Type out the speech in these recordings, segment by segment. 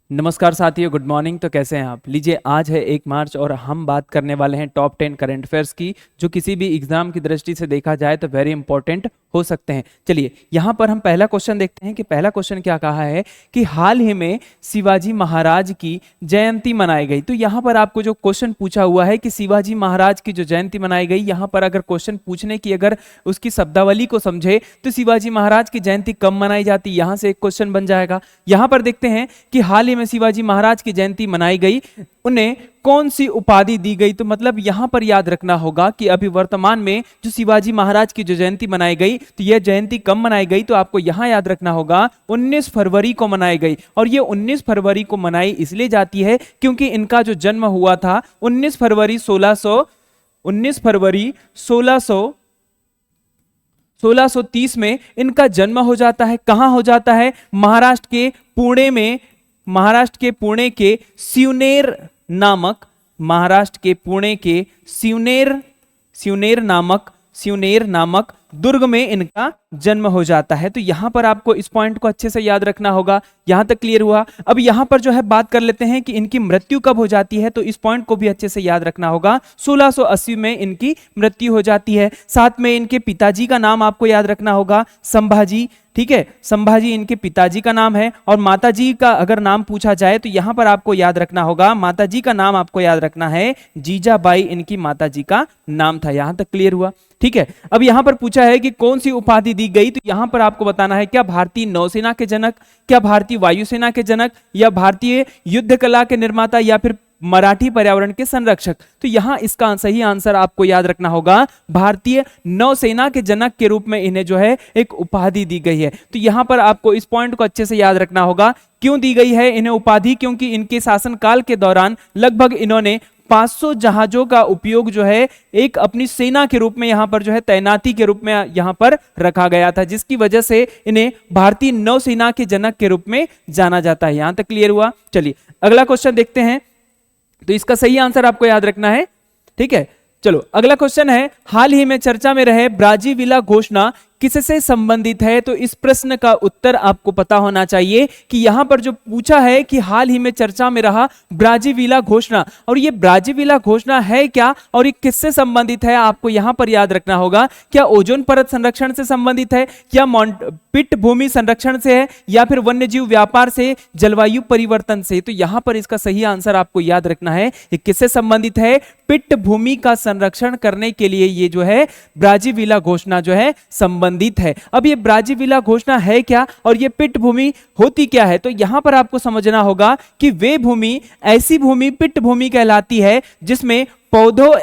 नमस्कार साथियों, good morning. तो कैसे हैं आप? लीजिए, आज है 1 मार्च और हम बात करने वाले हैं टॉप 10 करंट अफेयर्स की, जो किसी भी एग्जाम की दृष्टि से देखा जाए तो वेरी इंपॉर्टेंट हो सकते हैं। चलिए, यहाँ पर हम पहला क्वेश्चन देखते हैं कि पहला क्वेश्चन क्या कहा है कि हाल ही में शिवाजी महाराज की जयंती मनाई गई। तो यहाँ पर आपको जो क्वेश्चन पूछा हुआ है कि शिवाजी महाराज की जो जयंती मनाई गई, यहाँ पर अगर क्वेश्चन पूछने की अगर उसकी शब्दावली को समझे तो शिवाजी महाराज की जयंती कब मनाई जाती, यहाँ से एक क्वेश्चन बन जाएगा। यहाँ पर देखते हैं कि हाल ही में शिवाजी महाराज की जयंती मनाई गई, उन्हें कौन सी उपाधि दी गई। तो मतलब यहां पर याद रखना होगा कि अभी वर्तमान में जो शिवाजी महाराज की जो जयंती मनाई गई, तो यह जयंती कब मनाई गई, तो आपको यहां याद रखना होगा 19 फरवरी को मनाई गई। और यह 19 फरवरी को मनाई इसलिए जाती है क्योंकि इनका जो जन्म हुआ था 19 फरवरी 1630 में इनका जन्म हो जाता है। कहां हो जाता है? महाराष्ट्र के पुणे में, महाराष्ट्र के पुणे के सिवनेर नामक, महाराष्ट्र के पुणे के सिवनेर नामक दुर्ग में इनका जन्म हो जाता है। तो यहां पर आपको इस पॉइंट को अच्छे से याद रखना होगा। यहां तक क्लियर हुआ? अब यहां पर जो है बात कर लेते हैं कि इनकी मृत्यु कब हो जाती है, तो इस पॉइंट को भी अच्छे से याद रखना होगा। 1680 में इनकी मृत्यु हो जाती है। साथ में इनके पिताजी का नाम आपको याद रखना होगा, संभाजी। ठीक है, संभाजी इनके पिताजी का नाम है। और माताजी का अगर नाम पूछा जाए तो यहां पर आपको याद रखना होगा, माताजी का नाम आपको याद रखना है जीजाबाई, इनकी माताजी का नाम था। यहां तक क्लियर हुआ? ठीक है, अब यहां पर पूछा है कि कौन सी उपाधि दी गई, तो यहां पर आपको बताना है क्या भारतीय नौसेना के जनक, क्या भारतीय वायुसेना के जनक, या भारतीय युद्ध कला के निर्माता, या फिर मराठी पर्यावरण के संरक्षक। तो यहां इसका सही आंसर आपको याद रखना होगा, भारतीय नौसेना के जनक के रूप में इन्हें जो है एक उपाधि दी गई है। तो यहां पर आपको इस पॉइंट को अच्छे से याद रखना होगा। क्यों दी गई है इन्हें उपाधि? क्योंकि इनके शासनकाल के दौरान लगभग इन्होंने 500 जहाजों का उपयोग जो है एक अपनी सेना के रूप में यहां पर जो है तैनाती के रूप में यहां पर रखा गया था, जिसकी वजह से इन्हें भारतीय नौसेना के जनक के रूप में जाना जाता है। यहां तक क्लियर हुआ? चलिए अगला क्वेश्चन देखते हैं। तो इसका सही आंसर आपको याद रखना है। ठीक है, चलो अगला क्वेश्चन है, हाल ही में चर्चा में रहे ब्राजीविला घोषणा किससे संबंधित है? तो इस प्रश्न का उत्तर आपको पता होना चाहिए कि यहां पर जो पूछा है कि हाल ही में चर्चा में रहा ब्राजीविला घोषणा, और ये ब्राजीविला घोषणा है क्या और ये किससे संबंधित है, आपको यहां पर याद रखना होगा। क्या ओजोन परत संरक्षण से संबंधित है, क्या पिट भूमि संरक्षण से है, या फिर वन्यजीव व्यापार से, जलवायु परिवर्तन से? तो यहां पर इसका सही आंसर आपको याद रखना है, ये किससे संबंधित है? पिट भूमि का संरक्षण करने के लिए ये जो है ब्राजीविला घोषणा जो है संबंधित है। अब ये ब्राजीविला घोषणा है क्या और ये पिट भूमि होती क्या है? तो यहां पर आपको समझना होगा कि वे भूमि, ऐसी भूमि पिट भूमि कहलाती है जिसमें पौधों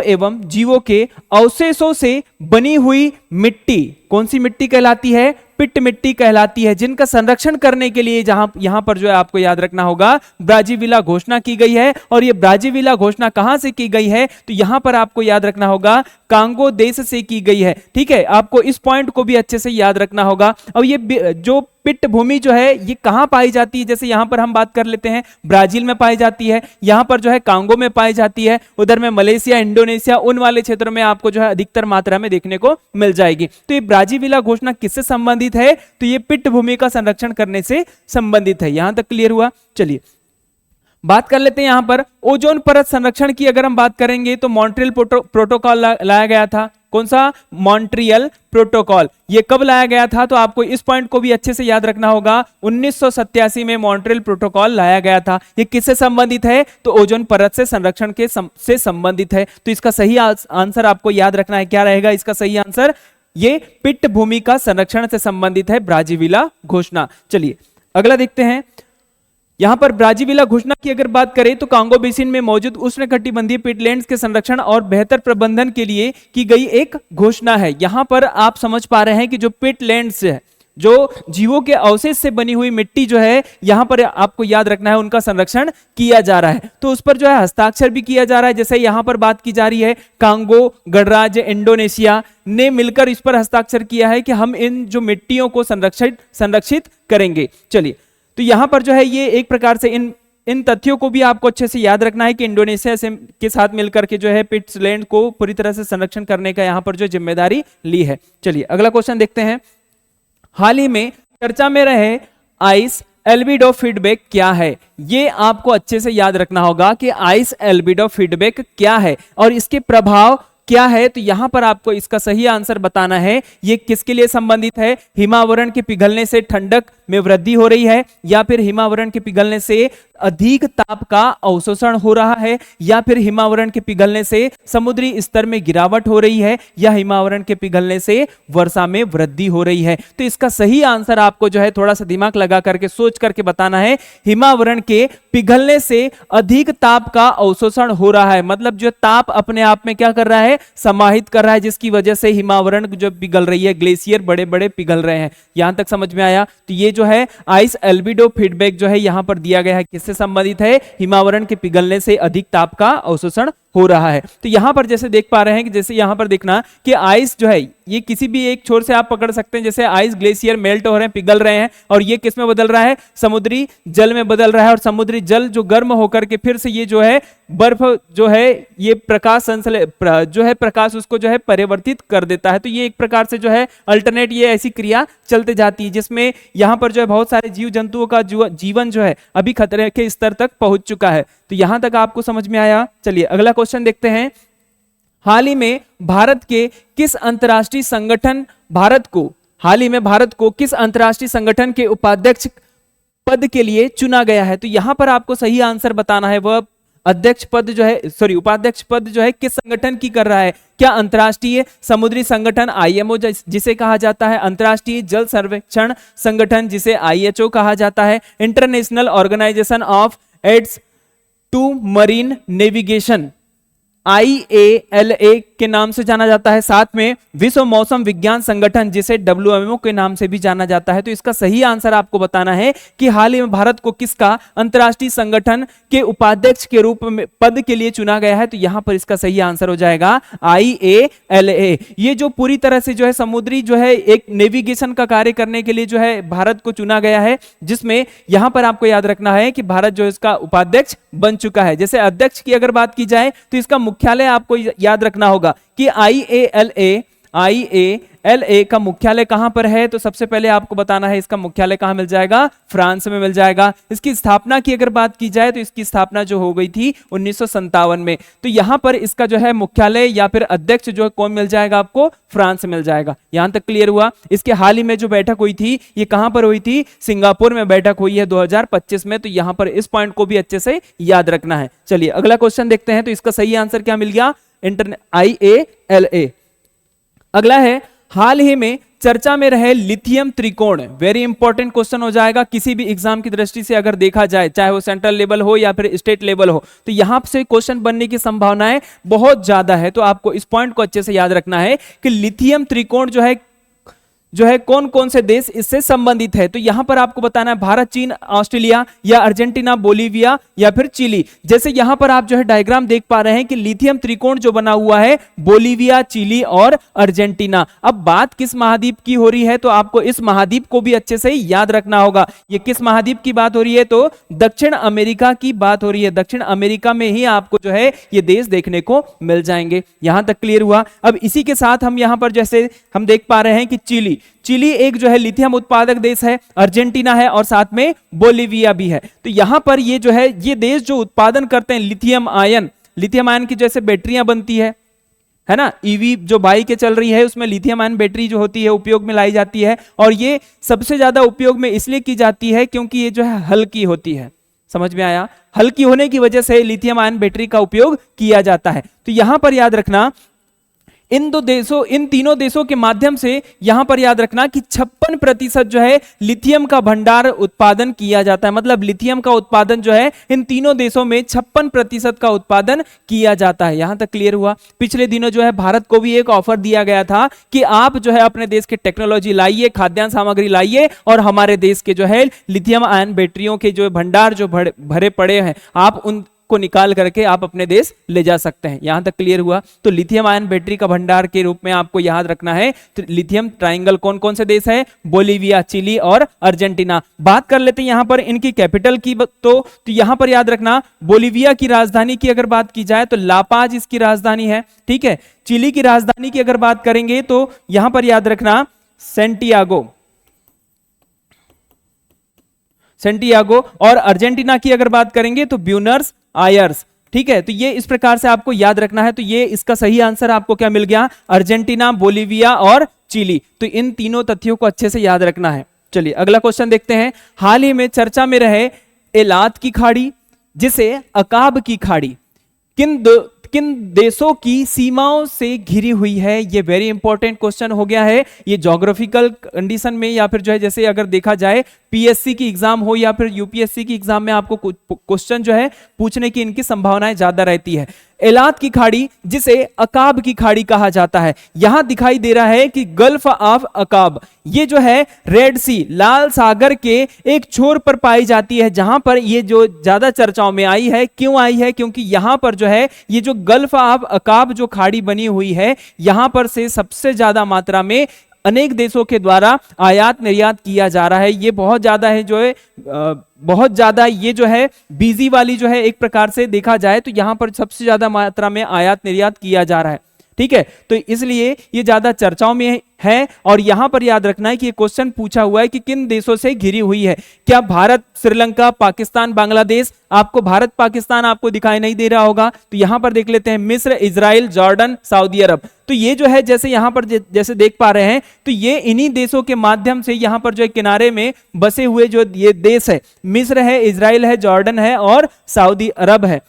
एवं जीवों के अवशेषों से बनी हुई मिट्टी, कौन सी मिट्टी कहलाती है? पिट मिट्टी कहलाती है, जिनका संरक्षण करने के लिए जहां यहां पर जो है आपको याद रखना होगा ब्राजीविला घोषणा की गई है। और ये ब्राजीविला घोषणा कहां से की गई है? तो यहां पर आपको याद रखना होगा कांगो देश से की गई है। ठीक है, आपको इस पॉइंट को भी अच्छे से याद रखना होगा। और ये जो पिट भूमि जो है ये कहां पाई जाती है? जैसे यहां पर हम बात कर लेते हैं, ब्राजील में पाई जाती है, यहां पर जो है कांगो में पाई जाती है, उधर में मलेशिया, इंडोनेशिया, उन वाले क्षेत्रों में आपको जो है अधिकतर मात्रा में देखने को मिल जाएगी। तो ये ब्राजीविला घोषणा किससे संबंधित है? तो ये पिट भूमि का संरक्षण करने से संबंधित है। यहां तक क्लियर हुआ? चलिए बात कर लेते हैं यहां पर ओजोन परत संरक्षण की। अगर हम बात करेंगे तो मॉन्ट्रियल प्रोटोकॉल लाया गया था। कौन सा? Montreal protocol. ये कब लाया गया था? तो आपको इस पॉइंट को भी अच्छे से याद रखना होगा, 1987 में मॉन्ट्रियल प्रोटोकॉल लाया गया था। ये किससे संबंधित है? तो ओजोन परत से संरक्षण के से संबंधित है। तो इसका सही आंसर आपको याद रखना है। क्या रहेगा इसका सही आंसर? ये पिट भूमि का संरक्षण से संबंधित है ब्राजीविला घोषणा। चलिए अगला देखते हैं। यहां पर ब्राजीविला घोषणा की अगर बात करें तो कांगो बेसिन में मौजूद उष्णकटिबंधीय पिटलैंड्स के संरक्षण और बेहतर प्रबंधन के लिए की गई एक घोषणा है। यहां पर आप समझ पा रहे हैं कि जो पिटलैंड्स है, जो जीवों के अवशेष से बनी हुई मिट्टी जो है, यहां पर आपको याद रखना है उनका संरक्षण किया जा रहा है। तो उस पर जो है हस्ताक्षर भी किया जा रहा है। जैसे यहां पर बात की जा रही है, कांगो गणराज्य इंडोनेशिया ने मिलकर इस पर हस्ताक्षर किया है कि हम इन जो मिट्टियों को संरक्षित करेंगे। चलिए, तो यहां पर जो है ये एक प्रकार से इन तथ्यों को भी आपको अच्छे से याद रखना है कि इंडोनेशिया से के साथ मिलकर के जो है पिट्सलैंड को पूरी तरह से संरक्षण करने का यहां पर जो जिम्मेदारी ली है। चलिए अगला क्वेश्चन देखते हैं। हाल ही में चर्चा में रहे आइस एल्बिडो फीडबैक क्या है, ये आपको अच्छे से याद रखना होगा कि आइस एल्बिडो फीडबैक क्या है और इसके प्रभाव क्या है। तो यहां पर आपको इसका सही आंसर बताना है। ये किसके लिए संबंधित है? हिमावरण के पिघलने से ठंडक में वृद्धि हो रही है, या फिर हिमावरण के पिघलने से अधिक ताप का अवशोषण हो रहा है, या फिर हिमावरण के पिघलने से समुद्री स्तर में गिरावट हो रही है, या हिमावरण के पिघलने से वर्षा में वृद्धि हो रही है। तो इसका सही आंसर आपको जो है थोड़ा सा दिमाग लगा करके सोच करके बताना है। हिमावरण के पिघलने से अधिक ताप का अवशोषण हो रहा है, मतलब जो ताप अपने आप में क्या कर रहा है? समाहित कर रहा है, जिसकी वजह से हिमावरण जो पिघल रही है, ग्लेशियर बड़े बड़े पिघल रहे हैं। यहां तक समझ में आया? तो ये जो है आइस एल्बिडो फीडबैक जो है यहां पर दिया गया है, किससे संबंधित है? हिमावरण के पिघलने से अधिक ताप का अवशोषण हो रहा है। तो यहां पर जैसे देख पा रहे हैं कि जैसे यहां पर देखना कि आइस जो है ये किसी भी एक छोर से आप पकड़ सकते हैं, जैसे आइस ग्लेशियर मेल्ट हो रहे हैं, पिघल रहे हैं, और ये किस में बदल रहा है? समुद्री जल में बदल रहा है। और समुद्री जल जो गर्म होकर के फिर से ये जो है बर्फ जो है ये प्रकाश जो है प्रकाश उसको जो है परिवर्तित कर देता है। तो ये एक प्रकार से जो है अल्टरनेट ये ऐसी क्रिया चलते जाती है, जिसमें यहां पर जो है बहुत सारे जीव जंतुओं का जीवन जो है अभी खतरे के स्तर तक पहुंच चुका है। तो यहां तक आपको समझ में आया? चलिए अगला क्वेश्चन देखते हैं। हाल ही में भारत के किस अंतर्राष्ट्रीय संगठन भारत को किस अंतर्राष्ट्रीय संगठन के उपाध्यक्ष पद के लिए चुना गया है? तो यहां पर आपको सही आंसर बताना है। वह अध्यक्ष पद जो है उपाध्यक्ष पद जो है किस संगठन की कर रहा है? क्या अंतर्राष्ट्रीय समुद्री संगठन आईएमओ जिसे कहा जाता है, अंतर्राष्ट्रीय जल सर्वेक्षण संगठन जिसे आईएचओ कहा जाता है, International Organisation of Aids to Marine Navigation IALA के नाम से जाना जाता है, साथ में विश्व मौसम विज्ञान संगठन जिसे WMO के नाम से भी जाना जाता है। तो इसका सही आंसर आपको बताना है कि हाल ही में भारत को किसका अंतर्राष्ट्रीय संगठन के उपाध्यक्ष के रूप में पद के लिए चुना गया है। तो यहां पर इसका सही आंसर हो जाएगा IALA। ये जो पूरी तरह से जो है समुद्री जो है एक नेविगेशन का कार्य करने के लिए जो है भारत को चुना गया है, जिसमें यहां पर आपको याद रखना है कि भारत जो इसका उपाध्यक्ष बन चुका है। जैसे अध्यक्ष की अगर बात की जाए तो इसका मुख्यालय आपको याद रखना होगा कि IALA का मुख्यालय कहां पर है? तो सबसे पहले आपको बताना है इसका मुख्यालय कहां मिल जाएगा? फ्रांस में मिल जाएगा। इसकी स्थापना की अगर बात की जाए तो इसकी स्थापना जो हो गई थी 1957 में। तो यहां पर इसका जो है मुख्यालय या फिर अध्यक्ष जो है कौन मिल जाएगा आपको? फ्रांस मिल जाएगा। यहां तक क्लियर हुआ? इसके हाल ही में जो बैठक हुई थी ये कहां पर हुई थी? सिंगापुर में बैठक हुई है 2025 में। तो यहां पर इस पॉइंट को भी अच्छे से याद रखना है। चलिए अगला क्वेश्चन देखते हैं। तो इसका सही आंसर क्या मिल गया? IALA। अगला है, हाल ही में चर्चा में रहे लिथियम त्रिकोण। वेरी इंपॉर्टेंट क्वेश्चन हो जाएगा किसी भी एग्जाम की दृष्टि से अगर देखा जाए, चाहे वो सेंट्रल लेवल हो या फिर स्टेट लेवल हो। तो यहां से क्वेश्चन बनने की संभावनाएं बहुत ज्यादा है। तो आपको इस पॉइंट को अच्छे से याद रखना है कि लिथियम त्रिकोण जो है कौन कौन से देश इससे संबंधित है। तो यहां पर आपको बताना है भारत, चीन, ऑस्ट्रेलिया या अर्जेंटीना, बोलीविया या फिर चिली। जैसे यहां पर आप जो है डायग्राम देख पा रहे हैं कि लिथियम त्रिकोण जो बना हुआ है बोलीविया, चिली और अर्जेंटीना। अब बात किस महाद्वीप की हो रही है? तो आपको इस महाद्वीप को भी अच्छे से याद रखना होगा। ये किस महाद्वीप की बात हो रही है? तो दक्षिण अमेरिका की बात हो रही है। दक्षिण अमेरिका में ही आपको जो है ये देश देखने को मिल जाएंगे। यहां तक क्लियर हुआ? अब इसी के साथ हम यहां पर जैसे हम देख पा रहे हैं कि चिली एक जो है लिथियम उत्पादक देश है, अर्जेंटीना है और साथ में बोलीविया भी है। तो यहां पर ये जो है ये देश जो उत्पादन करते हैं लिथियम आयन की जैसे बैटरियां बनती है ना, ईवी जो बाइक चल रही है उसमें लिथियम आयन बैटरी जो होती है उपयोग में लाई जाती है। और ये सबसे ज्यादा उपयोग में इसलिए की जाती है क्योंकि ये जो है हल्की होती है। समझ में आया? हल्की होने की वजह से लिथियम आयन बैटरी का उपयोग किया जाता है। तो यहां पर याद रखना इन तीनों देशों के माध्यम से यहां पर याद रखना कि 56% जो है लिथियम का भंडार उत्पादन किया जाता है। मतलब लिथियम का उत्पादन जो है इन तीनों देशों में 56% का उत्पादन किया जाता है। यहां तक क्लियर हुआ? पिछले दिनों जो है भारत को भी एक ऑफर दिया गया था कि आप जो है अपने देश की टेक्नोलॉजी लाइए, खाद्यान्न सामग्री लाइए और हमारे देश के जो है लिथियम आयन बैटरियों के जो भंडार जो भरे पड़े हैं आप उन को निकाल करके आप अपने देश ले जा सकते हैं। यहां तक क्लियर हुआ? तो लिथियम आयन बैटरी का भंडार के रूप में आपको याद रखना है तो लिथियम ट्रायंगल कौन कौन से देश है? बोलीविया, चिली और अर्जेंटीना। बात कर लेते हैं यहां पर इनकी कैपिटल की। तो यहां पर याद रखना बोलीविया की राजधानी की अगर बात की जाए तो लापाज इसकी राजधानी है। ठीक है। चिली की राजधानी की अगर बात करेंगे तो यहां पर याद रखना सेंटियागो। सेंटियागो। और अर्जेंटीना की अगर बात करेंगे तो ब्यूनर्स आयर्स। ठीक है, तो ये इस प्रकार से आपको याद रखना है। तो ये इसका सही आंसर आपको क्या मिल गया, अर्जेंटीना, बोलीविया और चिली। तो इन तीनों तथ्यों को अच्छे से याद रखना है। चलिए अगला क्वेश्चन देखते हैं। हाल ही में चर्चा में रहे एलात की खाड़ी, जिसे अकाब की खाड़ी, किन देशों की सीमाओं से घिरी हुई है? ये वेरी इंपॉर्टेंट क्वेश्चन हो गया है। ये ज्योग्राफिकल कंडीशन में या फिर जो है जैसे अगर देखा जाए पीएससी की एग्जाम हो या फिर यूपीएससी की एग्जाम में आपको क्वेश्चन जो है पूछने की इनकी संभावनाएं ज्यादा रहती है। एलात की खाड़ी, जिसे अकाब की खाड़ी कहा जाता है, यहां दिखाई दे रहा है कि गल्फ ऑफ अकाब, ये जो है रेड सी, लाल सागर के एक छोर पर पाई जाती है, जहां पर ये जो ज्यादा चर्चाओं में आई है। क्यों आई है? क्योंकि यहां पर जो है ये जो गल्फ ऑफ अकाब जो खाड़ी बनी हुई है, यहां पर से सबसे ज्यादा मात्रा में अनेक देशों के द्वारा आयात निर्यात किया जा रहा है। ये बहुत ज्यादा है जो है बहुत ज्यादा ये जो है बिजी वाली जो है, एक प्रकार से देखा जाए तो यहां पर सबसे ज्यादा मात्रा में आयात निर्यात किया जा रहा है। ठीक है, तो इसलिए ये ज्यादा चर्चाओं में है। और यहां पर याद रखना है कि ये क्वेश्चन पूछा हुआ है कि किन देशों से घिरी हुई है। क्या भारत, श्रीलंका, पाकिस्तान, बांग्लादेश? आपको भारत पाकिस्तान आपको दिखाई नहीं दे रहा होगा, तो यहां पर देख लेते हैं मिस्र, इजराइल, जॉर्डन, सऊदी अरब। तो ये जो है जैसे यहां पर जैसे देख पा रहे हैं, तो ये इन्हीं देशों के माध्यम से यहां पर जो है किनारे में बसे हुए जो ये देश है, मिस्र है, इजराइल है, जॉर्डन है और सऊदी अरब है।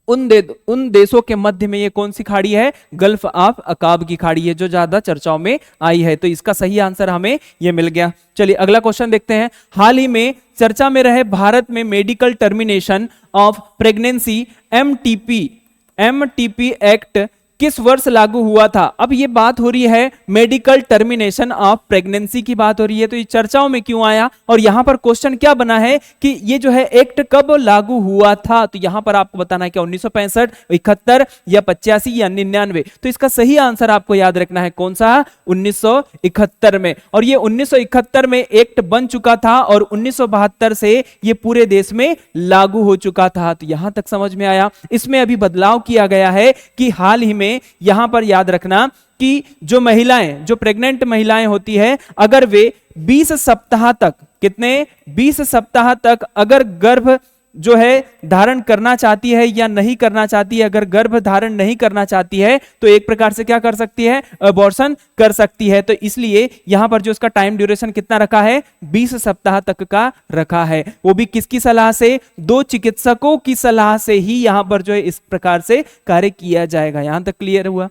उन देशों के मध्य में ये कौन सी खाड़ी है? गल्फ ऑफ अकाब की खाड़ी है, जो ज्यादा चर्चाओं में आई है। तो इसका सही आंसर हमें ये मिल गया। चलिए अगला क्वेश्चन देखते हैं। हाल ही में चर्चा में रहे भारत में medical termination of pregnancy MTP act किस वर्ष लागू हुआ था? अब ये बात हो रही है मेडिकल टर्मिनेशन ऑफ प्रेगनेंसी की बात हो रही है, तो ये चर्चाओं में क्यों आया? और यहां पर क्वेश्चन क्या बना है कि ये जो है एक्ट कब लागू हुआ था? तो यहां पर आपको बताना है कि 1965, 71 या 85 या 99। तो इसका सही आंसर आपको याद रखना है कौन सा? 1971 में। और ये 1971 में एक्ट बन चुका था और 1972 से ये पूरे देश में लागू हो चुका था। तो यहां तक समझ में आया। इसमें अभी बदलाव किया गया है कि हाल ही में यहां पर याद रखना कि जो महिलाएं, जो प्रेग्नेंट महिलाएं होती है, अगर वे 20 सप्ताह तक, कितने? 20 सप्ताह तक अगर गर्भ जो है धारण करना चाहती है या नहीं करना चाहती है, अगर गर्भ धारण नहीं करना चाहती है तो एक प्रकार से क्या कर सकती है? अबॉर्शन कर सकती है। तो इसलिए यहां पर जो इसका टाइम ड्यूरेशन कितना रखा है? 20 सप्ताह तक का रखा है। वो भी किसकी सलाह से? 2 चिकित्सकों की सलाह से ही यहां पर जो है इस प्रकार से कार्य किया जाएगा। यहां तक क्लियर हुआ?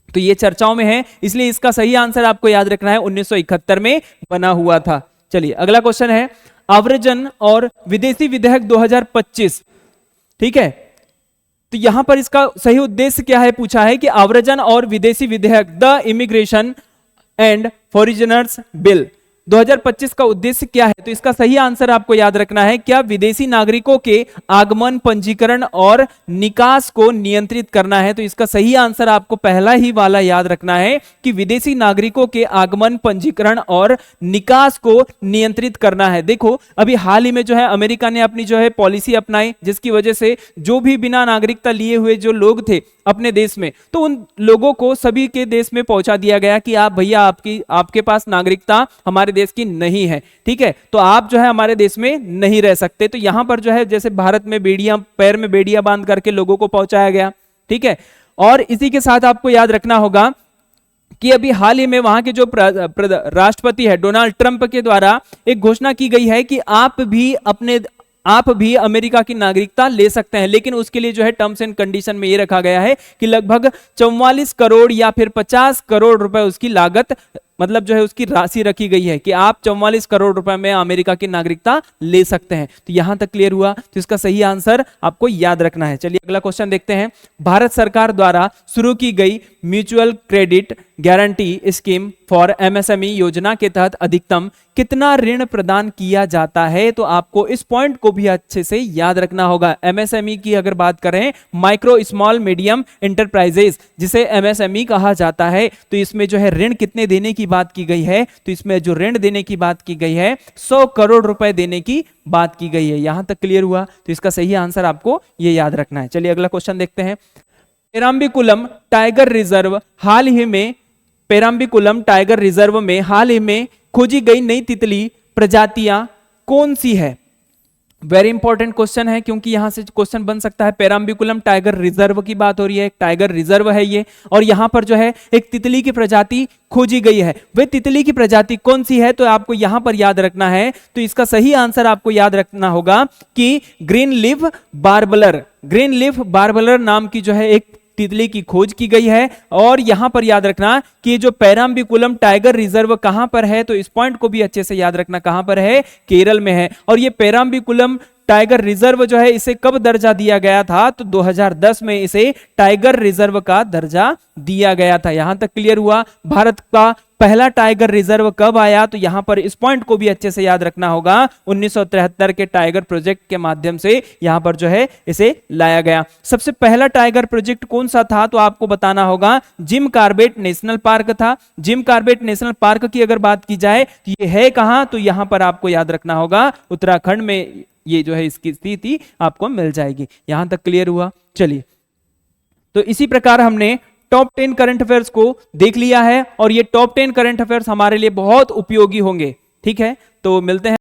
तो ये चर्चाओं में है, इसलिए इसका सही आंसर आपको याद रखना है 1971 में बना हुआ था। चलिए अगला क्वेश्चन है आव्रजन और विदेशी विधेयक 2025। ठीक है, तो यहां पर इसका सही उद्देश्य क्या है पूछा है कि आव्रजन और विदेशी विधेयक द इमिग्रेशन एंड फॉरिजनर्स बिल 2025 का उद्देश्य क्या है? तो इसका सही आंसर आपको याद रखना है क्या? विदेशी नागरिकों के आगमन, पंजीकरण और निकास को नियंत्रित करना है। तो इसका सही आंसर आपको पहला ही वाला याद रखना है कि विदेशी नागरिकों के आगमन, पंजीकरण और निकास को नियंत्रित करना है। देखो अभी हाल ही में जो है अमेरिका ने अपनी जो है पॉलिसी अपनाई, जिसकी वजह से जो भी बिना नागरिकता लिए हुए जो लोग थे अपने देश में, तो उन लोगों को सभी के देश में पहुंचा दिया गया कि आप भैया आपके पास नागरिकता हमारे देश की नहीं है। ठीक है, तो आप जो है हमारे देश में नहीं रह सकते। तो यहां पर जो है जैसे भारत में बेड़ियां, पैर में बेड़ियां बांध करके लोगों को पहुंचाया गया। ठीक है, और इसी के साथ आपको याद रखना होगा कि अभी हाल ही में वहां के जो राष्ट्रपति है डोनाल्ड ट्रंप के द्वारा एक घोषणा की गई है कि आप भी अमेरिका की नागरिकता ले सकते हैं, लेकिन उसके लिए जो है टर्म्स एंड कंडीशन में ये रखा गया है कि लगभग 44 करोड़ या फिर 50 करोड़ रुपए उसकी लागत, मतलब जो है उसकी राशि रखी गई है कि आप 44 करोड़ रुपए में अमेरिका की नागरिकता ले सकते हैं। तो यहां तक क्लियर हुआ? तो इसका सही आंसर आपको याद रखना है। चलिए अगला क्वेश्चन देखते हैं। भारत सरकार द्वारा शुरू की गई mutual credit guarantee scheme for MSME योजना के तहत अधिकतम कितना ऋण प्रदान किया जाता है? तो आपको इस पॉइंट को भी अच्छे से याद रखना होगा। एमएसएमई की अगर बात करें, माइक्रो स्मॉल मीडियम एंटरप्राइजेस, जिसे एमएसएमई कहा जाता है, तो इसमें जो है ऋण कितने देने की बात की गई है? तो इसमें जो ऋण देने की बात की गई है 100 करोड़ रुपए देने की बात की गई है। यहां तक क्लियर हुआ? तो इसका सही आंसर आपको ये याद रखना है। चलिए अगला क्वेश्चन देखते हैं। पेराम्बिकुलम टाइगर रिजर्व हाल ही में पेराम्बिकुलम टाइगर रिजर्व में हाल ही में खोजी गई नई तितली प्रजातियां कौन सी है? वेरी इंपॉर्टेंट क्वेश्चन है, क्योंकि यहां से क्वेश्चन बन सकता है। पेराम्बिकुलम टाइगर रिजर्व की बात हो रही है, एक टाइगर रिजर्व है ये, और यहां पर जो है एक तितली की प्रजाति खोजी गई है। वे तितली की प्रजाति कौन सी है, तो आपको यहां पर याद रखना है। तो इसका सही आंसर आपको याद रखना होगा कि ग्रीन लीफ बार्बलर, ग्रीन लीफ बार्बलर नाम की जो है एक तितली की खोज की गई है। और यहां पर याद रखना कि जो पेराम्बिकुलम टाइगर रिजर्व कहां पर है, तो इस पॉइंट को भी अच्छे से याद रखना, कहां पर है? केरल में है। और ये पेराम्बिकुलम टाइगर रिजर्व जो है इसे कब दर्जा दिया गया था, तो 2010 में इसे टाइगर रिजर्व का दर्जा दिया गया था। यहां तक क्लियर हुआ? भारत का पहला टाइगर रिजर्व कब आया, तो यहां पर इस पॉइंट को भी अच्छे से याद रखना होगा। 1973 के टाइगर प्रोजेक्ट के माध्यम से यहां पर जो है इसे लाया गया। सबसे पहला टाइगर प्रोजेक्ट कौन सा था, तो आपको बताना होगा जिम कॉर्बेट नेशनल पार्क था। जिम कॉर्बेट नेशनल पार्क की अगर बात की जाए तो ये है कहां, तो यहां पर आपको याद रखना होगा उत्तराखंड में, ये जो है इसकी स्थिति आपको मिल जाएगी। यहां तक क्लियर हुआ? चलिए, तो इसी प्रकार हमने टॉप 10 करंट अफेयर्स को देख लिया है, और ये टॉप 10 करंट अफेयर्स हमारे लिए बहुत उपयोगी होंगे। ठीक है, तो मिलते हैं।